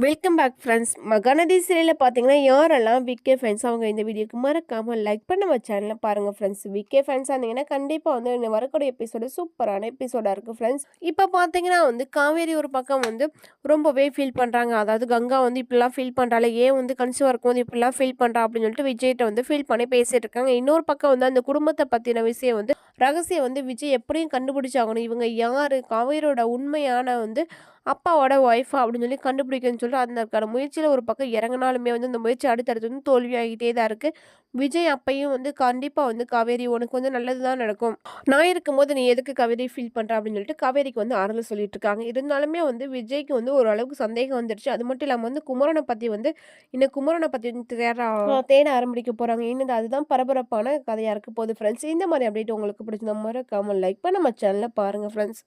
Welcome back friends. Mahanadi சீரியலில் பார்த்தீங்கன்னா யாரெல்லாம் விகே ஃபேன்ஸ் அவங்க இந்த வீடியோக்கு மறக்காமல் லைக் பண்ண நம்ம சேனலில் பாருங்கள் ஃப்ரெண்ட்ஸ். விகே ஃபேன்ஸாக இருந்தீங்கன்னா கண்டிப்பாக வந்து இந்த வரக்கூடிய எபிசோடு சூப்பரான எபிசோடாக இருக்குது ஃப்ரெண்ட்ஸ். இப்போ பார்த்தீங்கன்னா வந்து காவேரி ஒரு பக்கம் வந்து ரொம்பவே ஃபீல் பண்ணுறாங்க. அதாவது கங்கா வந்து இப்படிலாம் ஃபீல் பண்ணுறாள், ஏன் வந்து கன்சீவாக இருக்கும்போது இப்படிலாம் ஃபீல் பண்ணுறா அப்படின்னு சொல்லிட்டு விஜய்கிட்ட வந்து ஃபீல் பண்ணி பேசிட்டு இருக்காங்க. இன்னொரு பக்கம் வந்து அந்த குடும்பத்தை பற்றின விஷயம் வந்து ரகசியம் வந்து விஜய் எப்படியும் கண்டுபிடிச்சாகணும். இவங்க யார், காவேரியோட உண்மையான வந்து அப்பாவோட ஒய்ஃபா அப்படின்னு சொல்லி கண்டுபிடிக்கணும்னு சொல்லிட்டு அதற்கான முயற்சியில் ஒரு பக்கம் இறங்கினாலுமே வந்து அந்த முயற்சி அடுத்தடுத்து வந்து தோல்வியாகிட்டே தான் இருக்குது. விஜய் அப்பையும் வந்து கண்டிப்பாக வந்து காவேரி உனக்கு வந்து நல்லது தான் நடக்கும், நான் இருக்கும்போது நீ எதுக்கு காவேரி ஃபீல் பண்ணுற அப்படின்னு சொல்லிட்டு காவேரிக்கு வந்து ஆறுதல் சொல்லிட்டு இருக்காங்க. இருந்தாலுமே வந்து விஜய்க்கு வந்து ஓரளவுக்கு சந்தேகம் வந்துருச்சு. அது மட்டும் இல்லாமல் வந்து குமரனை பற்றி வந்து இன்னும் குமரனை பற்றி தேட ஆரம்பிக்க போகிறாங்க. இன்னும் அதுதான் பரபரப்பான கதையாக இருக்க போகுது ஃப்ரெண்ட்ஸ். இந்த மாதிரி அப்டேட் உங்களுக்கு பிடிச்சிருந்தா மறக்காமல் லைக் பண்ண நம்ம சேனலில் பாருங்கள் ஃப்ரெண்ட்ஸ்.